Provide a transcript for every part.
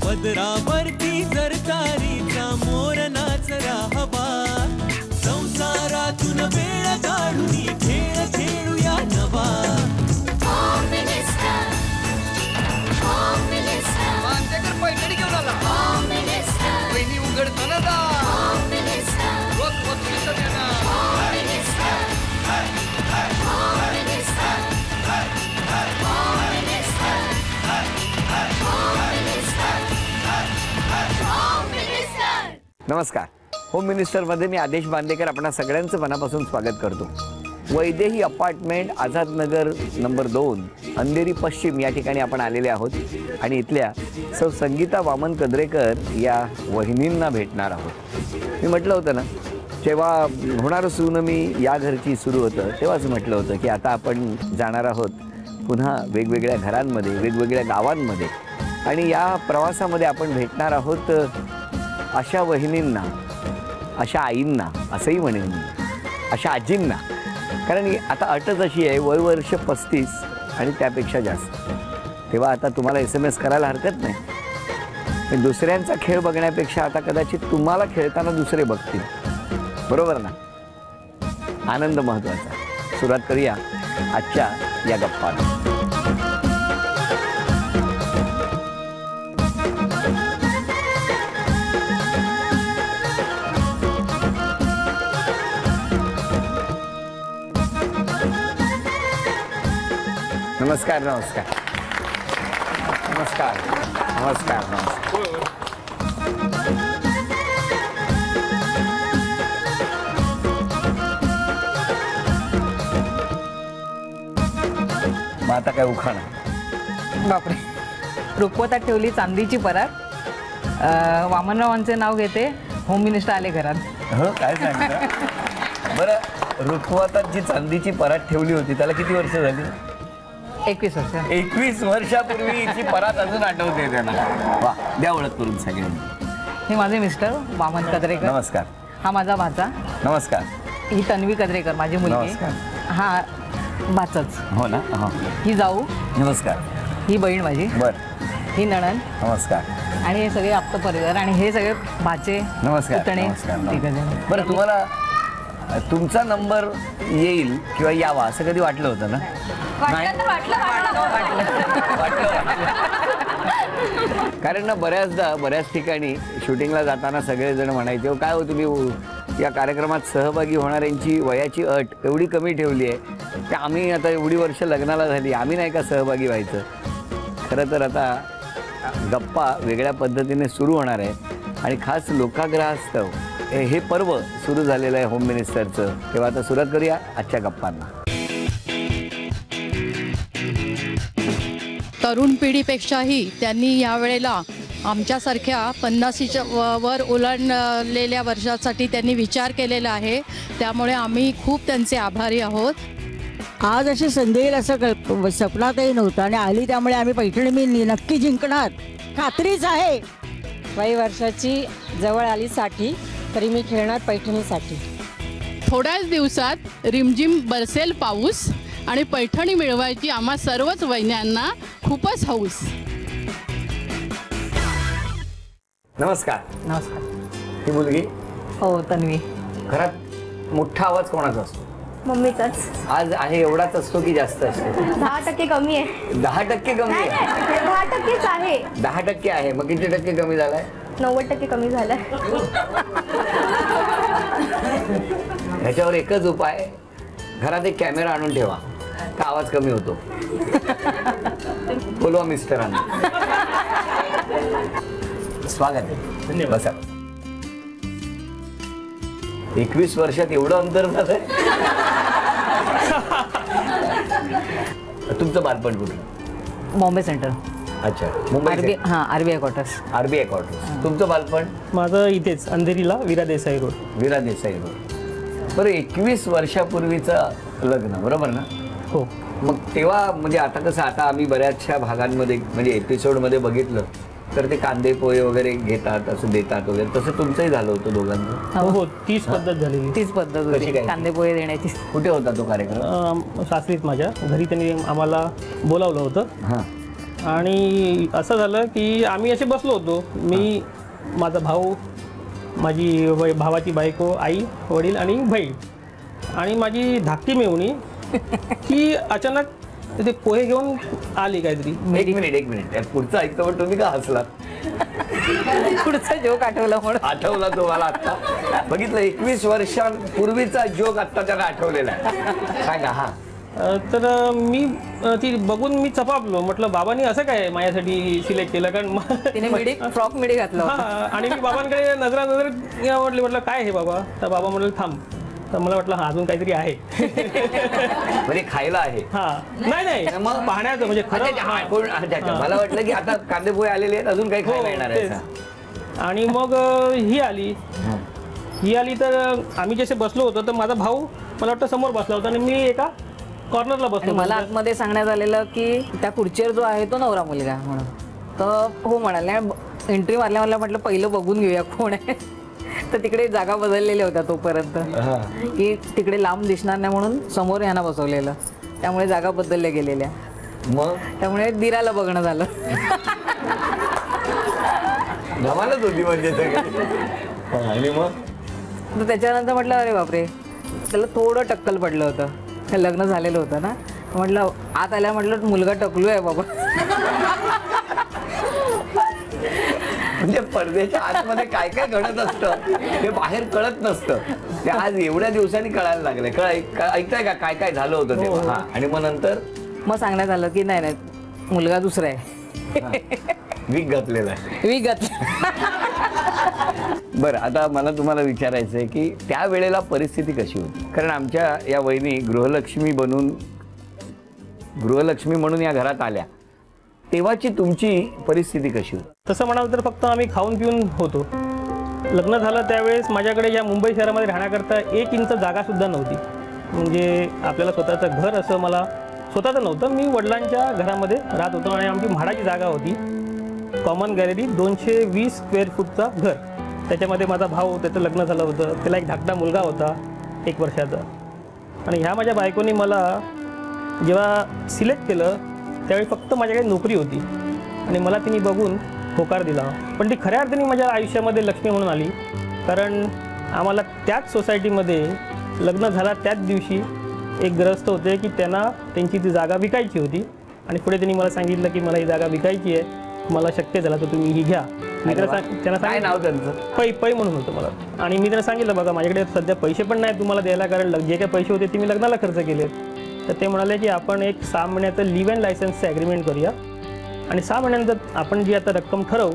पदरावरती जर तारीचा मोर नाचरा हवा, संसारातून वेळ काढून खेळ खेळूया नवा. पैठणी घेऊन आला वहिनी उघडताना दा रोज वस्तू नमस्कार. होम मिनिस्टरमध्ये मी आदेश बांदेकर आपणा सगळ्यांचं मनापासून स्वागत करतो. वैदेही अपार्टमेंट, आझाद नगर नंबर 2, अंधेरी पश्चिम या ठिकाणी आपण आलेले आहोत आणि इथल्या सौ संगीता वामन कद्रेकर या वहिनींना भेटणार आहोत. मी म्हटलं होतं ना, जेव्हा होणारं सुनमी या घरची सुरू होतं तेव्हाच म्हटलं होतं की आता आपण जाणार आहोत पुन्हा वेगवेगळ्या घरांमध्ये, वेगवेगळ्या गावांमध्ये आणि या प्रवासामध्ये आपण भेटणार आहोत अशा वहिनींना, अशा आईंना, असंही म्हणेन मी, अशा आजींना. कारण आता अटच अशी आहे, वय वर्ष 35 आणि त्यापेक्षा जास्त. तेव्हा आता तुम्हाला SMS करायला हरकत नाही, पण दुसऱ्यांचा खेळ बघण्यापेक्षा आता कदाचित तुम्हाला खेळताना दुसरे बघतील, बरोबर ना? आनंद महत्त्वाचा. सुरुवात करूया आजच्या या गप्पांना. नमस्कार नमस्कार नमस्कार नमस्कार नमस्कार. मग आता काय उखाणा? बापरे. रुखवतात ठेवली चांदीची परात, वामनरावांचे नाव घेते, होम मिनिस्टर आले घरात. हो, काय सांगता? बरं, रुखवतात जी चांदीची परात ठेवली होती त्याला किती वर्ष झाली? 21 वर्ष. 21 वर्षापूर्वीची परात अजून आठवते त्यांना. वा, द्या ओळख करून सगळ्यांनी. हे माझे मिस्टर वामन कद्रेकर. नमस्कार. हा माझा भाचा. नमस्कार. ही तन्वी कद्रेकर माझी मुलगी. नमस्कार. हा भाचाच. हो ना. ही जाऊ. नमस्कार. ही बहीण माझी. बरं. ही नणन. नमस्कार. आणि हे सगळे आप्त परिवार आणि हे सगळे भाचे. नमस्कार. पुतणे. नमस्कार. बरं, तुम्हाला तुमचा नंबर येईल किंवा यावा असं कधी वाटलं होतं ना? कारण ना बऱ्याच ठिकाणी शूटिंगला जाताना सगळेजण म्हणायचे, काय हो तुम्ही या कार्यक्रमात सहभागी होणाऱ्यांची वयाची अट एवढी कमी ठेवली आहे की आम्ही आता एवढी वर्ष लग्नाला झाली, आम्ही नाही का सहभागी व्हायचं. खरं तर आता गप्पा वेगळ्या पद्धतीने सुरू होणार आहे आणि खास लोकाग्रहास्तव हे पर्व सुरू झालेलं आहे होम मिनिस्टरचं. तेव्हा आता सुरुवात करूया आजच्या गप्पांना. तरुण पिढीपेक्षाही त्यांनी यावेळेला आमच्यासारख्या 50च्या वर ओलांडलेल्या वर्षासाठी त्यांनी विचार केलेला आहे. त्यामुळे आम्ही खूप त्यांचे आभारी आहोत. आज अशी संधी येईल असं स्वप्नातही नव्हतं आणि आली, त्यामुळे आम्ही पैठणी मी नक्की जिंकणार, खात्रीच आहे. वय वर्षाची जवळ आली साठी तरी मी खेळणार पैठणीसाठी. थोड्याच दिवसात रिमझिम बरसेल पाऊस आणि पैठणी मिळवायची आम्हा सर्वच वहिन्यांना खूपच हौस. नमस्कार. नमस्कार. ही मुलगी? हो, तन्वी. घरात मोठा आवाज कोणाचा असतो? मम्मीचाच. आज आहे एवढाच असतो की जास्त असतो? 10% कमी आहे. 10% कमी आहे? 10%च आहे. 10% आहे. मग किती टक्के कमी झालाय? 90% कमी झालाय. ह्याच्यावर एकच उपाय, घरात एक कॅमेरा आणून ठेवा, का आवाज कमी होतो. बोलवा मिस्टरांना. स्वागत आहे. धन्यवाद. बसा. 21 वर्षात एवढं अंतर झालंय. तुमचं बालपण कुठलं? बॉम्बे सेंटर. अच्छा, Mumbai. RBI quarters. RBI quarters. तुमचं बालपण? माझं इथेच अंधेरीला विरा देसाई रोड. विरा देसाई रोड. बरं, 21 वर्षापूर्वीचं लग्न, बरोबर ना? हो. मग तेव्हा म्हणजे आता कसं, आता आम्ही बऱ्याचशा भागांमध्ये म्हणजे एपिसोडमध्ये बघितलं तर ते कांदे पोहे वगैरे घेतात, असं देतात वगैरे, तसं तुमचंही झालं होतं दोघांचं? हो, तीच पद्धत झालेली. तीच पद्धत होती कांदे पोहे देण्याची. कुठे होता तो कार्यक्रम? सासरीत माझ्या घरी त्यांनी आम्हाला बोलावलं होतं. हां. आणि असं झालं की आम्ही असे बसलो होतो, मी, माझा भाऊ, माझी भावाची बायको, आई वडील आणि बहीण, आणि माझी धाकटी मेवणी की अचानक ते पोहे घेऊन आली काहीतरी. एक मिनिट पुढचं ऐकतो पण तुम्ही का हसलात? पुढचा जोक आठवला म्हणून. आठवला तुम्हाला आता? बघितलं, 21 वर्षांपूर्वीचा जोक आता त्याला आठवलेला आहे. सांगा. हा, तर मी ती बघून मी चपापलो, म्हटलं बाबांनी असं काय माझ्यासाठी सिलेक्ट केलं, कारण तिने फ्रॉक मिडी घातला होता. आणि मी बाबांकडे नजर म्हटलं काय हे बाबा, तर बाबा म्हटलं थांब, तर मला वाटलं हा अजून काहीतरी आहे. म्हणजे खायला आहे? हा, नाही मग पाहण्याचं म्हणजे खरं. मला वाटलं की आता कांदे पोहे आलेले आहेत, अजून काही खायला येणार आहे. आणि मग ही आली तर आम्ही जसे बसलो होतो, तर माझा भाऊ मला वाटतं समोर बसला होता आणि मी एका कॉर्नरला बसलो. मला आतमध्ये सांगण्यात आलेलं की त्या खुर्चीवर जो आहे तो नवरा मुलगा म्हणून. तर हो म्हणाले. एंट्री मारल्या म्हटलं पहिलं बघून घेऊया कोण आहे. तर तिकडे जागा बदललेल्या होत्या तोपर्यंत, की तिकडे लांब दिसणार नाही म्हणून समोर यांना बसवलेलं, त्यामुळे जागा बदलल्या गेलेल्या. मग त्यामुळे दिराला बघणं झालं. धमालच होती म्हणजे आणि मग तर त्याच्यानंतर म्हटलं अरे बापरे, त्याला थोडं टक्कल पडलं होतं, लग्न झालेलं होतं ना. म्हटलं आत आल्या, म्हटलं मुलगा टकलू आहे बाबा. म्हणजे पडद्याच्या आतमध्ये काय काय घडत असतं हे बाहेर कळत नसतं. ते आज एवढ्या दिवसांनी कळायला लागले. ऐकताय का काय काय झालं होतं तेव्हा? आणि मग नंतर मग सांगण्यात आलं की नाही मुलगा दुसरा आहे, वीक घातलेला आहे. वीक घातला. बरं, आता मला तुम्हाला विचारायचं आहे की त्यावेळेला परिस्थिती कशी होती? कारण आमच्या या वहिनी गृहलक्ष्मी म्हणून या घरात आल्या, तेव्हाची तुमची परिस्थिती कशी होती? तसं म्हणाल तर फक्त आम्ही खाऊन पिऊन होतो. लग्न झालं त्यावेळेस माझ्याकडे या मुंबई शहरामध्ये राहण्याकरता 1 इंच जागासुद्धा नव्हती. म्हणजे आपल्याला स्वतःचं घर असं मला स्वतःचं नव्हतं. मी वडिलांच्या घरामध्ये राहत होतो आणि आमची म्हाडाची जागा होती, कॉमन गॅलरी, 220 स्क्वेअर फूटचा घर. त्याच्यामध्ये माझा भाऊ, त्याचं लग्न झालं होतं, त्याला एक धाकटा मुलगा होता 1 वर्षाचा. आणि ह्या माझ्या बायकोनी मला जेव्हा सिलेक्ट केलं त्यावेळी फक्त माझ्याकडे नोकरी होती आणि मला तिने बघून होकार दिला. पण ती खऱ्या अर्थाने माझ्या आयुष्यामध्ये लक्ष्मी म्हणून आली, कारण आम्हाला त्याच सोसायटीमध्ये लग्न झाला त्याच दिवशी एक ग्रस्त होते की त्यांना त्यांची ती जागा विकायची होती. आणि पुढे त्यांनी मला सांगितलं की मला ही जागा विकायची आहे, मला शक्य झाला तर तुम्ही ही घ्या. मी त्यांना काय नाव त्यांचं? पै म्हणून होतं मला. आणि मी त्यांना सांगितलं बघा माझ्याकडे सध्या पैसे पण नाही तुम्हाला द्यायला, कारण जे काही पैसे होते ते मी लग्नाला खर्च केले. तर ते म्हणाले की आपण एक 6 महिन्याचं लिव्ह अँड लायसन्सचं ॲग्रीमेंट करूया आणि 6 महिन्यानंतर आपण जी आता रक्कम ठरवू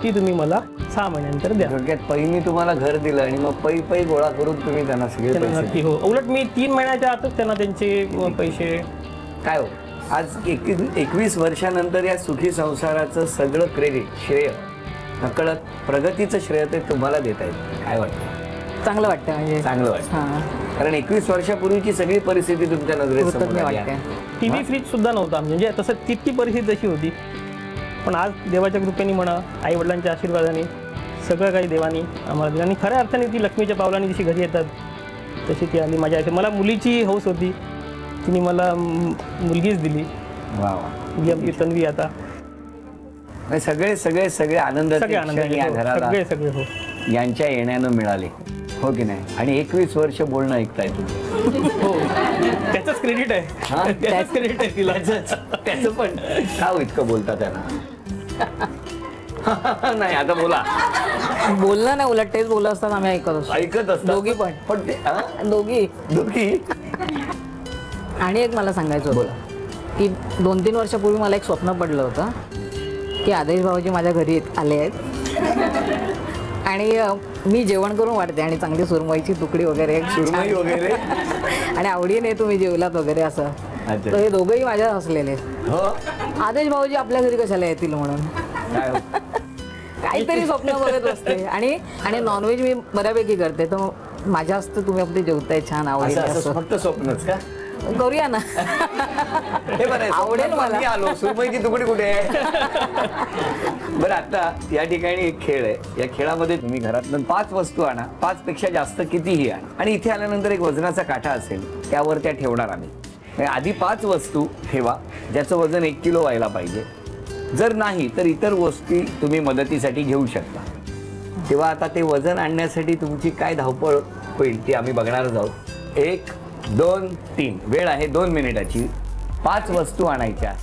ती तुम्ही मला 6 महिन्यानंतर द्या. थोडक्यात पैनी तुम्हाला घर दिलं आणि मग पै गोळा करून तुम्ही त्यांना सगळे पैसे. हो, उलट मी 3 महिन्याच्या आतच त्यांना त्यांचे पैसे. काय हो, आज 21 वर्षानंतर या सुखी संसाराचं सगळं क्रेडिट, श्रेय, नकळत प्रगतीचं श्रेय ते तुम्हाला देता येईल. काय वाटतं? चांगलं वाटतं. म्हणजे चांगलं वाटतं, कारण 21 वर्षापूर्वीची सगळी परिस्थिती तुमच्या नजरेसमोर आहे. TV फ्रीज सुद्धा नव्हता, म्हणजे तसं तितकी परिस्थिती तशी होती. पण आज देवाच्या कृपेने म्हणा, आई वडिलांच्या आशीर्वादाने सगळं काही देवानी आम्हाला दिलं. आणि खऱ्या अर्थाने ती लक्ष्मीच्या पावलाने जशी घरी येतात तशी ती आली माझ्या आयुष्यात. मला मुलीची हौस होती, तिने मला मुलगीच दिली. वा, ही आमची तन्वी. आता सगळे सगळे सगळे आनंद या घराला सगळे हो यांच्या येण्यानं मिळाले, हो की नाही? आणि 21 वर्ष बोलणं ऐकताय तुम्ही. हो, त्याचंच क्रेडिट आहे. त्याचंच क्रेडिट आहे तिला. त्याचं पण का इतकं बोलता त्यांना? नाही, आता बोलणं नाही, उलट तेच बोलत असतात, आम्ही ऐकत असतो दोघी पण ते दोघी. आणि एक मला सांगायचं होतं की 2-3 वर्षापूर्वी मला एक स्वप्न पडलं होतं की आदेश भाऊजी माझ्या घरी आले आहेत आणि मी जेवण करून वाटते आणि चांगली सुरमईची तुकडी वगैरे आणि आवडीने तुम्ही जेवलात वगैरे असं. तर हे दोघंही माझ्या हसलेले, आदेश भाऊजी आपल्या घरी कशाला येतील म्हणून. काहीतरी स्वप्न बघत असते. आणि नॉनव्हेज मी बऱ्यापैकी करते, तर माझ्या हस्ते तुम्ही आपली जेवताय छान आवडीने. फक्त स्वप्नच का? करूया ना, आवडेल मला. आलो, सुरमईची तुकडी कुठे आहे? बरं, आता या ठिकाणी एक खेळ आहे. या खेळामध्ये तुम्ही घरातून 5 वस्तू आणा, 5 पेक्षा जास्त कितीही आणा, आणि इथे आल्यानंतर एक वजनाचा काठा असेल, त्यावर त्या ठेवणार आम्ही. आधी 5 वस्तू ठेवा ज्याचं वजन 1 किलो व्हायला पाहिजे. जर नाही तर इतर गोष्टी तुम्ही मदतीसाठी घेऊ शकता. तेव्हा आता ते वजन आणण्यासाठी तुमची काय धावपळ होईल ती आम्ही बघणारच आहोत. 1 2 3 वेळ आहे 2 मिनिटाची. 5 वस्तू आणायच्या.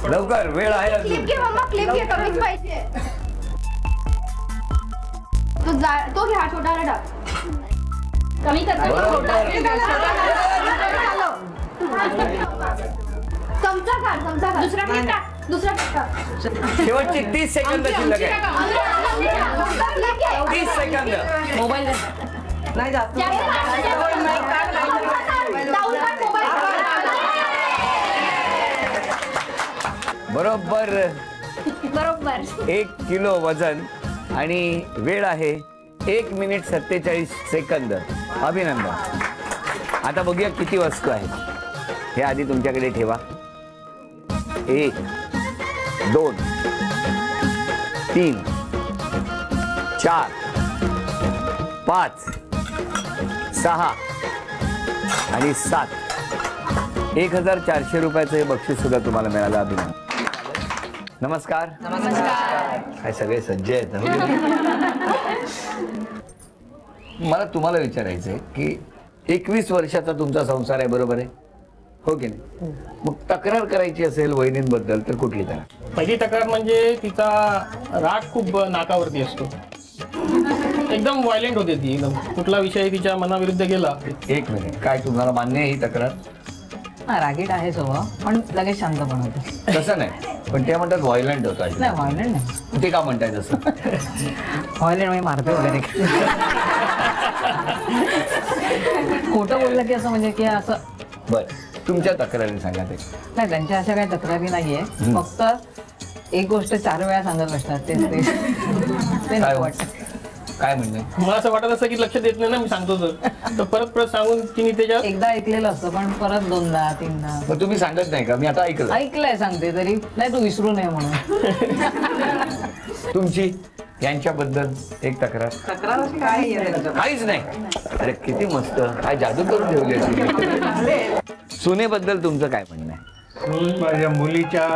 लवकर वेळ आहे अजून. तो घ्या छोटा टाक. कमी चमचा काढ. दुसरा टाक. शेवटची 30 सेकंद शिल्लक आहे. 30 सेकंद. मोबाईल नाही जास्त. बरोबर 1 किलो वजन आणि वेळ आहे 1 मिनिट 47 सेकंद. अभिनंदन. आता बघूया किती वस्तू आहेत. हे आधी तुमच्याकडे ठेवा. 1 2 3 4 5 6 आणि 7. 1400 रुपयाचं हे बक्षीस सुद्धा तुम्हाला मिळालं. अभिनंदन. नमस्कार. काय सगळे सज्ज आहेत. मला तुम्हाला विचारायचं आहे की 21 वर्षाचा तुमचा संसार आहे, बरोबर आहे, हो की नाही? मग तक्रार करायची असेल वहिनींबद्दल तर कुठली करा? पहिली तक्रार म्हणजे तिचा राग खूप नाकावरती असतो. एकदम व्हायलेंट होते ती. एकदम कुठला विषय तिच्या मनाविरुद्ध गेला. 1 मिनिट. काय तुम्हाला मान्य आहे ही तक्रार? रागीट आहे स्वभाव पण लगेच शांत पण होते. तसं नाही, पण ते म्हणतात व्हायलेंट होता. नाही व्हायलेंट नाही. ते का म्हणताय तसं? व्हायलेंट म्हणजे मारते वगैरे. खोटं बोललं की असं म्हणजे की असं. बरं तुमच्या तक्रारी सांगा. ते नाही त्यांच्या अशा काही तक्रारी नाहीये. फक्त एक गोष्ट 4 वेळा सांगत बसतात. ते काय वाटतं. काय म्हणजे? मला असं वाटत असं की लक्ष देत नाही ना मी सांगतो तर परत परत सांगून तिने त्याच्यात एकदा ऐकलेलं असतं पण परत 2दा 3दा. मग तुम्ही सांगत नाही का? मी आता ऐकलंय सांगते तरी नाही तू विसरू नये म्हणून. तुमची यांच्याबद्दल एक तक्रार? तक्रार अशी काय काहीच नाही. अरे किती मस्त, काय जादू करून ठेवली. सुनेबद्दल तुमचं काय म्हणणं आहे? माझ्या मुलीच्या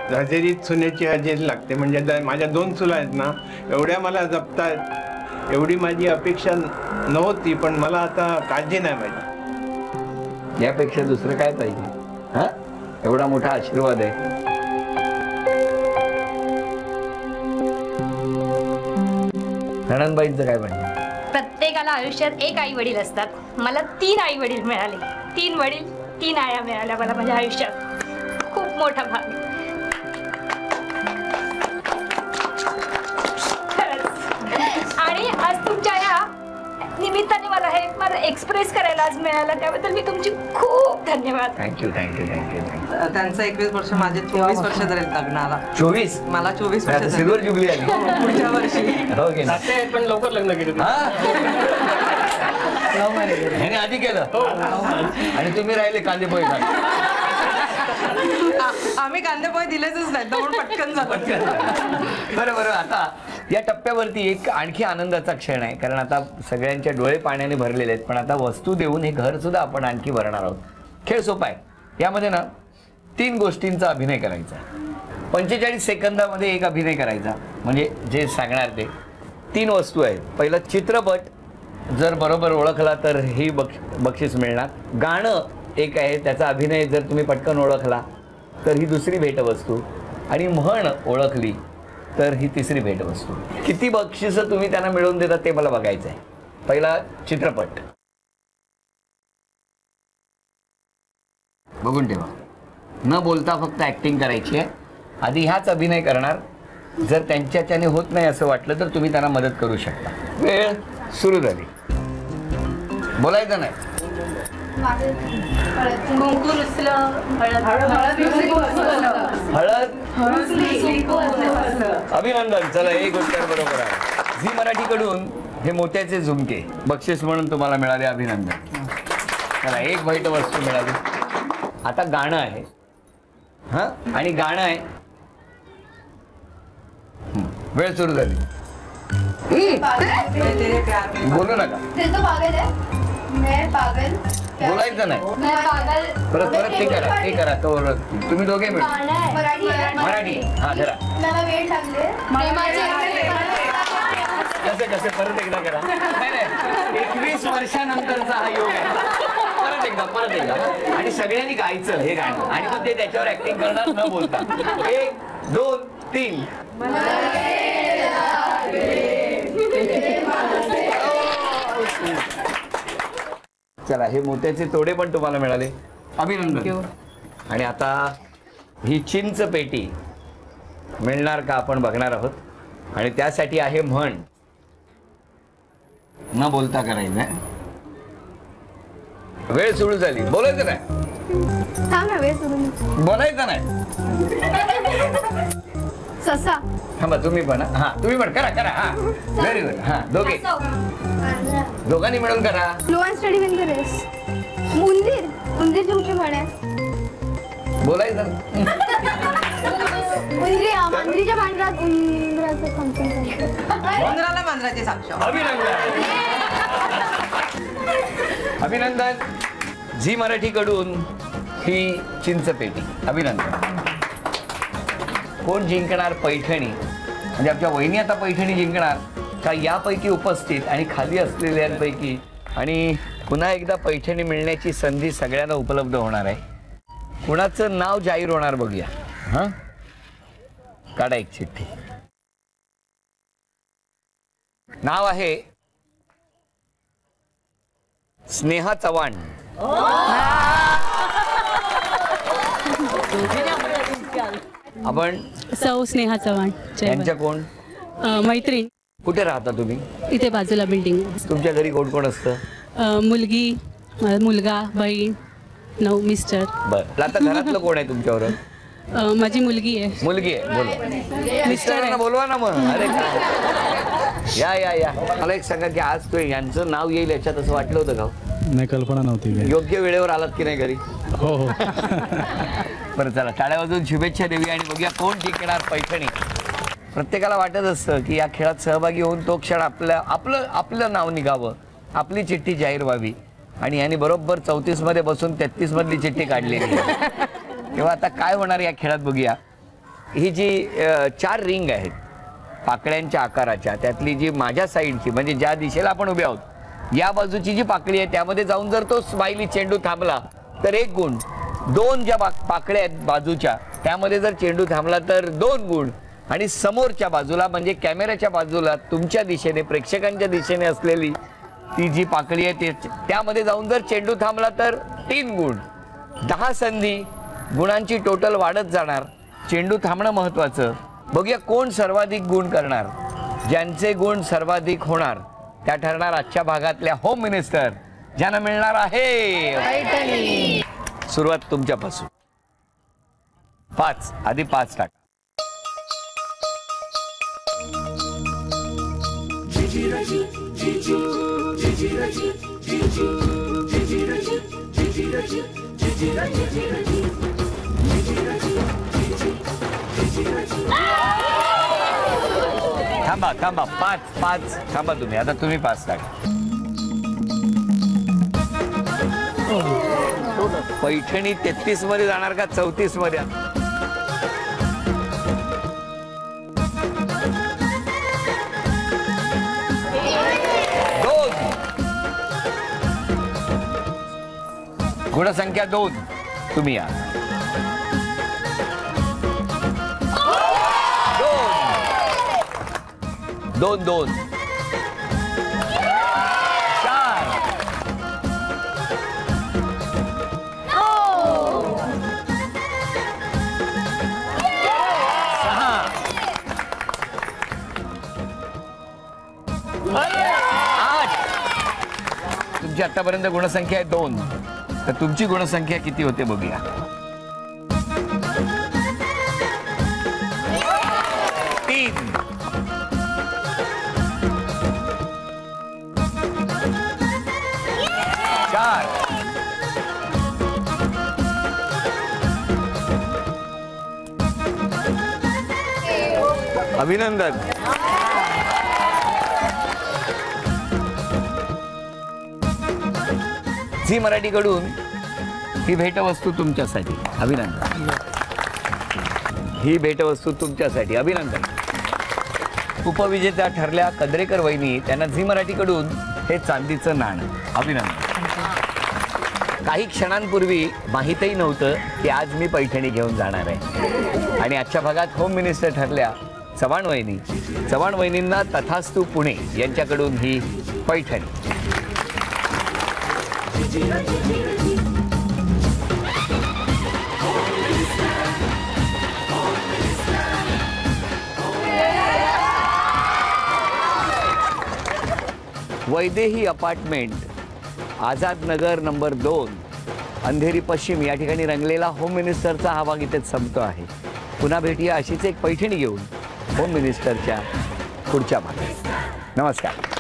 हजेरीत सुनेची हजेरी लागते. म्हणजे माझ्या 2 चुला आहेत ना, एवढ्या मला जपतायत एवढी माझी अपेक्षा नव्हती. पण मला आता काळजी नाही माझी. यापेक्षा दुसरं काय पाहिजे? हा, एवढा मोठा आशीर्वाद आहे. नणंदबाईंचं काय म्हणणं? प्रत्येकाला आयुष्यात एक आई वडील असतात. मला 3 आई वडील मिळाले. 3 वडील 3 आया मिळाल्या मला माझ्या आयुष्यात. खूप मोठा भाग. आणि आज तुमच्या या निमित्ताने मला हे मला एक्सप्रेस करायला आज मिळालं त्याबद्दल मी तुमची खूप धन्यवाद. Thank you thank you thank you thank you. त्यांचं 21 वर्ष, माझे 24 वर्ष झाले लग्नाला. 24? मला 24 वर्ष. सिल्वर जुबली आली पुढच्या वर्षी. हो की नाही पण लवकर लग्न केलं. ह्याने आधी केलं आणि तुम्ही राहिले कांदे पोहे खात. आम्ही कांदे पोहे दिलेच नाही तर पटकन झालं. बरं. आता या टप्प्यावरती एक आणखी आनंदाचा क्षण आहे, कारण आता सगळ्यांच्या डोळे पाण्याने भरलेले आहेत. पण आता वस्तू देऊन हे घर सुद्धा आपण आणखी भरणार आहोत. खेळ सोपा आहे. यामध्ये ना 3 गोष्टींचा अभिनय करायचा. 45 सेकंदामध्ये एक अभिनय करायचा. म्हणजे जे सांगणार ते 3 वस्तू आहेत. पहिला चित्रपट जर बरोबर ओळखला तर ही बक्षीस मिळणार. गाणं एक आहे, त्याचा अभिनय जर तुम्ही पटकन ओळखला तर ही दुसरी भेटवस्तू. आणि म्हण ओळखली तर ही तिसरी भेटवस्तू. किती बक्षिसं तुम्ही त्यांना मिळवून देता ते मला बघायचं आहे. पहिला चित्रपट बघून ठेवा. न बोलता फक्त ऍक्टिंग करायची आहे. आधी ह्याच अभिनय करणार जर त्यांच्याच्याने होत नाही असं वाटलं तर तुम्ही त्यांना मदत करू शकता. वेळ सुरू झाली. बोलायचं नाही. हळद. अभिनंदन. चला एक उत्तर बरोबर आहे. झी मराठीकडून हे मोत्याचे झुमके बक्षीस म्हणून तुम्हाला मिळाले. अभिनंदन. चला एक भेट वस्तू मिळाली. आता गाणं आहे. हा आणि गाणं आहे. वेळ सुरू झाली. बोलू नका. बोलायचं नाही. परत परत ते करा ते करा. तुम्ही दोघे मिळून मराठी. हा धरा. कसे परत एकदा करा. नाही 21 वर्षानंतरचा हा योग आहे. परत एकदा आणि सगळ्यांनी गायचं हे गाणं आणि मग ते त्याच्यावर ऍक्टिंग करणार न बोलता. 1 2 3. चला हे मोत्याचे तोडे पण तुम्हाला मिळाले. अभिनंदन. आणि आता ही चिंच पेटी मिळणार का आपण बघणार आहोत. आणि त्यासाठी आहे म्हण. न बोलता करायचं. वेळ सुरू झाली. बोलायचं नाही. बोलायचं नाही. ससा. थांबा तुम्ही पण. हा तुम्ही पण करा करा. हा व्हेरी गुड. हा दोघे दोघांनी मिळून करा. Steady win the race. उंदीर. उंदीर तुमची म्हण आहे. बोलायचं. मांजरीच्या मांजरात उंदराचं उंदराला मांजराचे साक्ष. अभिनंदन. अभिनंदन. झी मराठीकडून ही चिंचपेटी. अभिनंदन. कोण जिंकणार पैठणी. म्हणजे आमच्या वहिनी आता पैठणी जिंकणार का यापैकी उपस्थित आणि खाली असलेल्यांपैकी. आणि पुन्हा एकदा पैठणी मिळण्याची संधी सगळ्यांना उपलब्ध होणार आहे. कुणाचं नाव जाहीर होणार बघूया. हा काढा एक चिठ्ठी. नाव आहे स्नेहा चव्हाण. आपण सौ स्नेहा चव्हाण त्यांच्या कोण मैत्रीण. कुठे राहता तुम्ही. इथे बाजूला बिल्डिंग. तुमच्या घरी कोण कोण असतं. मुलगी मुलगा बहीण मिस्टर. बरं आता घरातलं कोण आहे तुमच्यावर. माझी मुलगी आहे. मुलगी आहे. बोलवा मिस्टरांना बोलवा ना मग. अरे या या या. मला एक सांगा की आज तो यांचं नाव येईल याच्यात असं वाटलं होतं का. नाही कल्पना नव्हती. योग्य वेळेवर आलात की नाही घरी. हो हो. बरं चला टाळ्या वाजवून शुभेच्छा देऊया आणि बघूया कोण जिंकणार पैठणी. प्रत्येकाला वाटत असतं की या खेळात सहभागी होऊन तो क्षण आपलं नाव निघावं. आपली चिठ्ठी जाहीर व्हावी. आणि यांनी बरोबर 34 मध्ये बसून 33 मधली चिठ्ठी काढलेली. तेव्हा आता काय होणार या खेळात बघूया. ही जी 4 रिंग आहेत पाकळ्यांच्या आकाराच्या त्यातली जी माझ्या साईडची म्हणजे ज्या दिशेला आपण उभे आहोत या बाजूची जी पाकळी आहे त्यामध्ये जाऊन जर तो स्माइली चेंडू थांबला तर 1 गुण. 2 ज्या पाकळ्या आहेत बाजूच्या त्यामध्ये जर चेंडू थांबला तर 2 गुण. आणि समोरच्या बाजूला म्हणजे कॅमेऱ्याच्या बाजूला तुमच्या दिशेने प्रेक्षकांच्या दिशेने असलेली ती जी पाकळी आहे त्यामध्ये जाऊन जर चेंडू थांबला तर 3 गुण. 10 संधी. गुणांची टोटल वाढत जाणार. चेंडू थांबणं महत्वाचं. बघूया कोण सर्वाधिक गुण करणार. ज्यांचे गुण सर्वाधिक होणार त्या ठरणार आजच्या भागातल्या होम मिनिस्टर ज्यांना मिळणार आहे. सुरुवात तुमच्यापासून. 5 आधी 5 टाका. थांबा थांबा. 5 थांबा तुम्ही. आता तुम्ही 5 टाका. पैठणी 33 मध्ये जाणार का 34 मध्ये. गुणसंख्या 2 तुम्ही या. 2 2 4 6 तुमची आतापर्यंत गुणसंख्या आहे 2, तर तुमची गुणसंख्या किती होते बघूया. 3. 4. अभिनंदन. झी मराठीकडून ही भेटवस्तू तुमच्यासाठी. अभिनंदन. ही भेटवस्तू तुमच्यासाठी. अभिनंदन. उपविजेत्या ठरल्या कद्रेकर वहिनी, त्यांना झी मराठीकडून हे चांदीचं नाणं. अभिनंदन. काही क्षणांपूर्वी माहीतही नव्हतं की आज मी पैठणी घेऊन जाणार आहे आणि आजच्या भागात होम मिनिस्टर ठरल्या चव्हाण वहिनी. चव्हाण वहिनींना तथास्तु पुणे यांच्याकडून ही पैठणी. वैदेही अपार्टमेंट, आझाद नगर नंबर 2, अंधेरी पश्चिम या ठिकाणी रंगलेला होम मिनिस्टरचा हा भाग इथेच संपतो आहे. पुन्हा भेटूया अशीच एक पैठणी घेऊन होम मिनिस्टरच्या पुढच्या भागात. नमस्कार.